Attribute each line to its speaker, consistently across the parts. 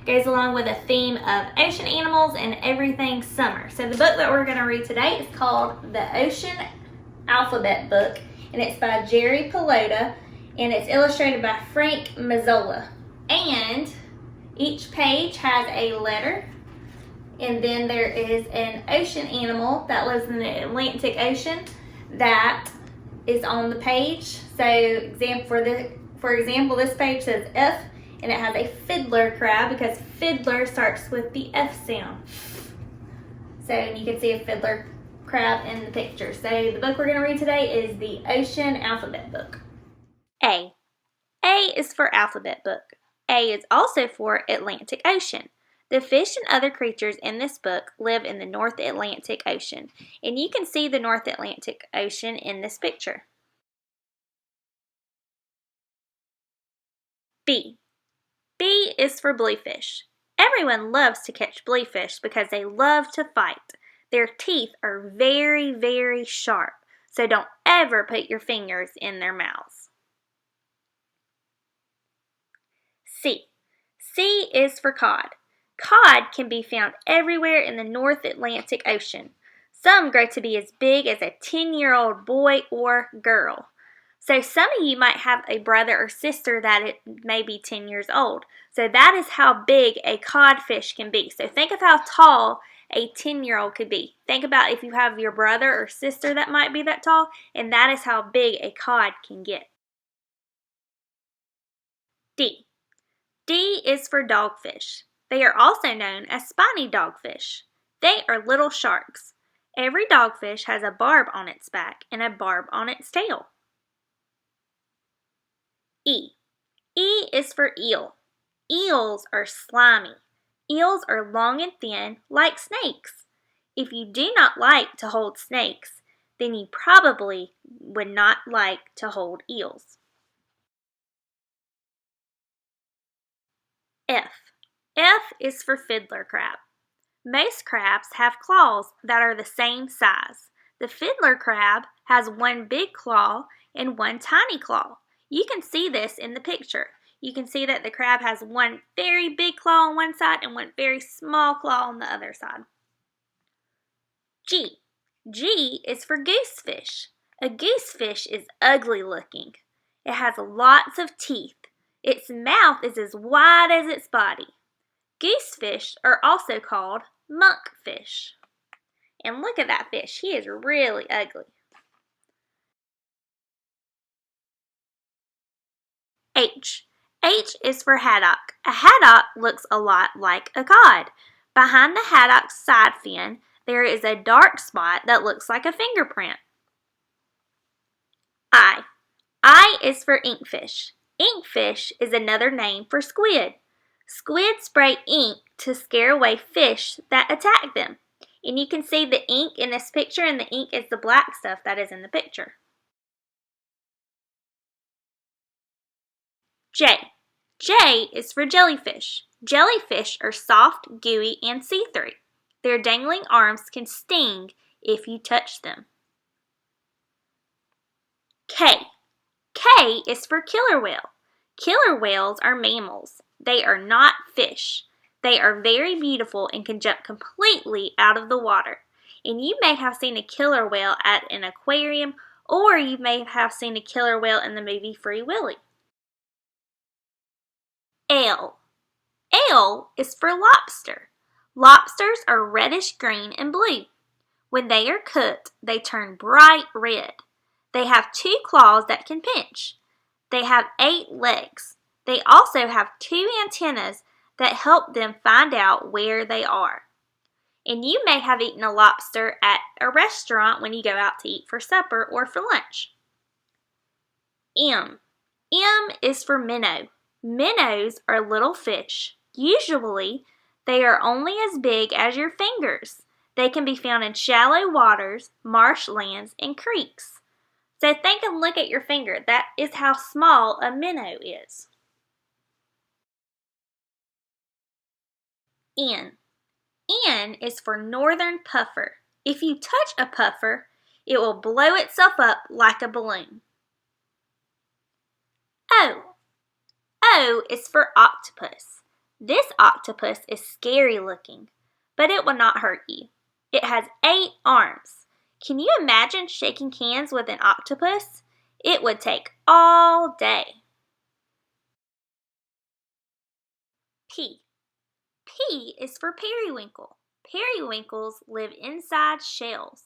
Speaker 1: Goes along with a theme of ocean animals and everything summer. So the book that we're going to read today is called The Ocean Alphabet Book, and it's by Jerry Pelota, and it's illustrated by Frank Mazzola. And each page has a letter, and then there is an ocean animal that lives in the Atlantic Ocean that is on the page. So for example, this page says F, and it has a fiddler crab because fiddler starts with the F sound. So you can see a fiddler crab in the picture. So the book we're going to read today is the Ocean Alphabet Book. A. A is for alphabet book. A is also for Atlantic Ocean. The fish and other creatures in this book live in the North Atlantic Ocean, and you can see the North Atlantic Ocean in this picture. B. B is for bluefish. Everyone loves to catch bluefish because they love to fight. Their teeth are very, very sharp, so don't ever put your fingers in their mouths. C. C is for cod. Cod can be found everywhere in the North Atlantic Ocean. Some grow to be as big as a 10-year-old boy or girl. So some of you might have a brother or sister that may be 10 years old. So that is how big a codfish can be. So think of how tall a 10-year-old could be. Think about if you have your brother or sister that might be that tall, and that is how big a cod can get. D. D is for dogfish. They are also known as spiny dogfish. They are little sharks. Every dogfish has a barb on its back and a barb on its tail. E. E is for eel. Eels are slimy. Eels are long and thin like snakes. If you do not like to hold snakes, then you probably would not like to hold eels. F. F is for fiddler crab. Most crabs have claws that are the same size. The fiddler crab has one big claw and one tiny claw. You can see this in the picture. You can see that the crab has one very big claw on one side and one very small claw on the other side. G. G is for goosefish. A goosefish is ugly looking. It has lots of teeth. Its mouth is as wide as its body. Goosefish are also called monkfish. And look at that fish. He is really ugly. H. H is for haddock. A haddock looks a lot like a cod. Behind the haddock's side fin, there is a dark spot that looks like a fingerprint. I. I is for inkfish. Inkfish is another name for squid. Squid spray ink to scare away fish that attack them. And you can see the ink in this picture, and the ink is the black stuff that is in the picture. J. J is for jellyfish. Jellyfish are soft, gooey, and see-through. Their dangling arms can sting if you touch them. K. K is for killer whale. Killer whales are mammals. They are not fish. They are very beautiful and can jump completely out of the water. And you may have seen a killer whale at an aquarium, or you may have seen a killer whale in the movie Free Willy. L. L is for lobster. Lobsters are reddish green and blue. When they are cooked, they turn bright red. They have 2 claws that can pinch. They have 8 legs. They also have 2 antennas that help them find out where they are. And you may have eaten a lobster at a restaurant when you go out to eat for supper or for lunch. M. M is for minnow. Minnows are little fish. Usually, they are only as big as your fingers. They can be found in shallow waters, marshlands, and creeks. So think and look at your finger. That is how small a minnow is. N. N is for northern puffer. If you touch a puffer, it will blow itself up like a balloon. O. O is for octopus. This octopus is scary looking, but it will not hurt you. It has 8 arms. Can you imagine shaking hands with an octopus? It would take all day. P. P is for periwinkle. Periwinkles live inside shells.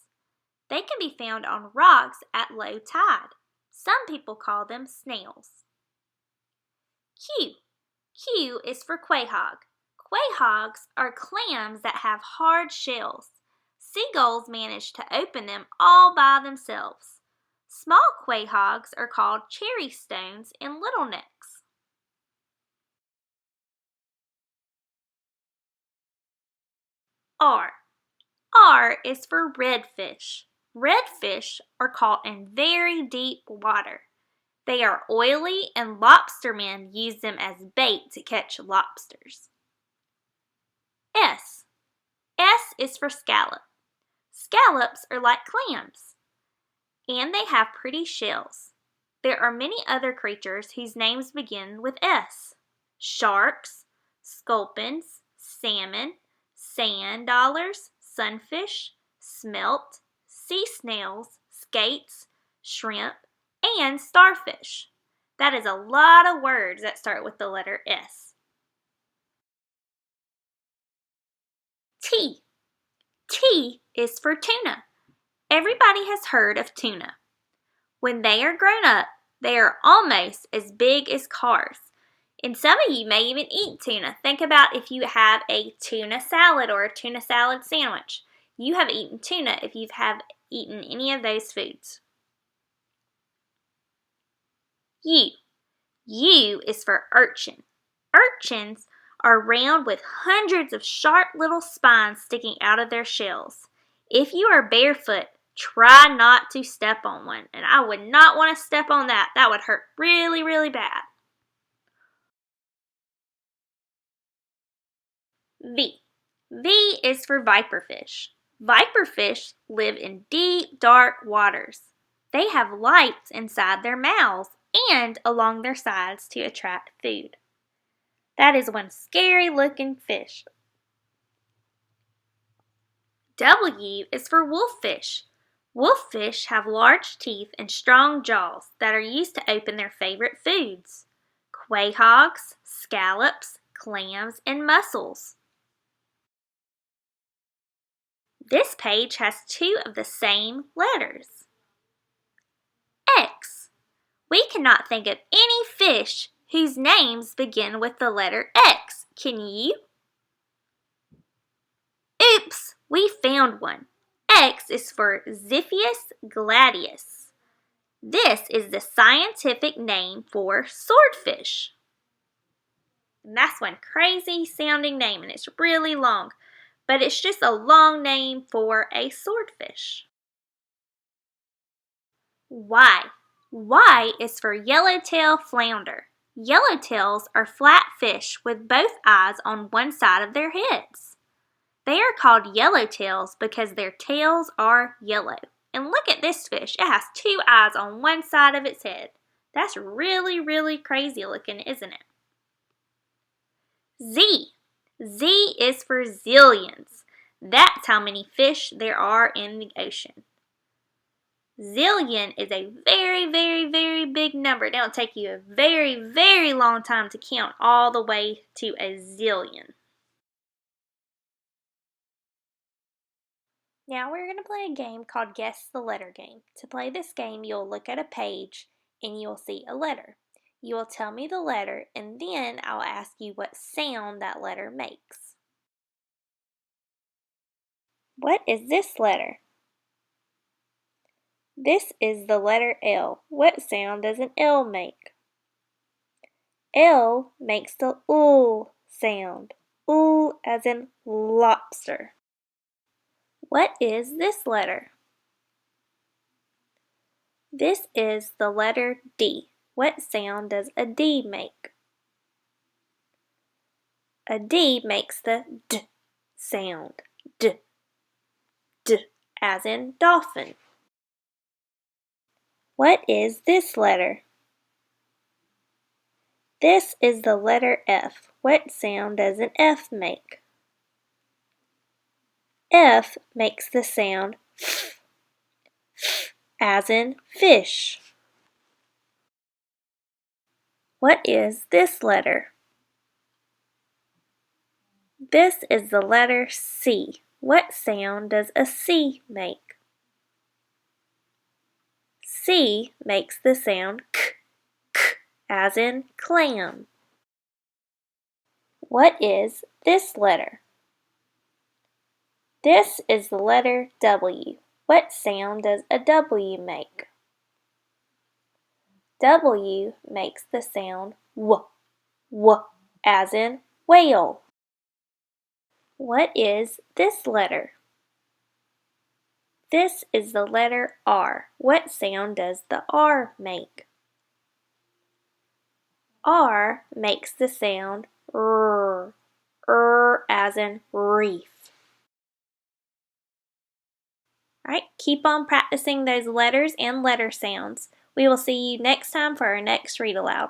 Speaker 1: They can be found on rocks at low tide. Some people call them snails. Q. Q is for quahog. Quahogs are clams that have hard shells. Seagulls manage to open them all by themselves. Small quahogs are called cherry stones and little necks. R. R is for redfish. Redfish are caught in very deep water. They are oily and lobstermen use them as bait to catch lobsters. S. S is for scallop. Scallops are like clams, and they have pretty shells. There are many other creatures whose names begin with S. Sharks, sculpins, salmon, sand dollars, sunfish, smelt, sea snails, skates, shrimp, and starfish. That is a lot of words that start with the letter S. T. T is for tuna. Everybody has heard of tuna. When they are grown up, they are almost as big as cars. And some of you may even eat tuna. Think about if you have a tuna salad or a tuna salad sandwich. You have eaten tuna if you have eaten any of those foods. U. U is for urchin. Urchins are round with hundreds of sharp little spines sticking out of their shells. If you are barefoot, try not to step on one. And I would not want to step on that. That would hurt really, really bad. V. V is for viperfish. Viperfish live in deep, dark waters. They have lights inside their mouths and along their sides to attract food. That is one scary looking fish. W is for wolffish. Wolffish have large teeth and strong jaws that are used to open their favorite foods: quahogs, scallops, clams, and mussels. This page has 2 of the same letters. X. We cannot think of any fish whose names begin with the letter X. Can you? Oops, we found one. X is for Xiphias gladius. This is the scientific name for swordfish. And that's one crazy sounding name, and it's really long, but it's just a long name for a swordfish. Y. Y is for yellowtail flounder. Yellowtails are flat fish with both eyes on one side of their heads. They are called yellowtails because their tails are yellow. And look at this fish. It has 2 eyes on one side of its head. That's really, really crazy looking, isn't it? Z. Z is for zillions. That's how many fish there are in the ocean. Zillion is a very, very, very big number. It'll take you a very, very long time to count all the way to a zillion. Now we're going to play a game called Guess the Letter Game. To play this game, you'll look at a page and you'll see a letter. You will tell me the letter, and then I'll ask you what sound that letter makes. What is this letter? This is the letter L. What sound does an L make? L makes the OO sound. OO as in lobster. What is this letter? This is the letter D. What sound does a D make? A D makes the D sound. D. D as in dolphin. What is this letter? This is the letter F. What sound does an F make? F makes the sound f, as in fish. What is this letter? This is the letter C. What sound does a C make? C makes the sound k, k, as in clam. What is this letter? This is the letter W. What sound does a W make? W makes the sound w, w, as in whale. What is this letter? This is the letter R. What sound does the R make? R makes the sound r, as in reef. Alright, keep on practicing those letters and letter sounds. We will see you next time for our next read aloud.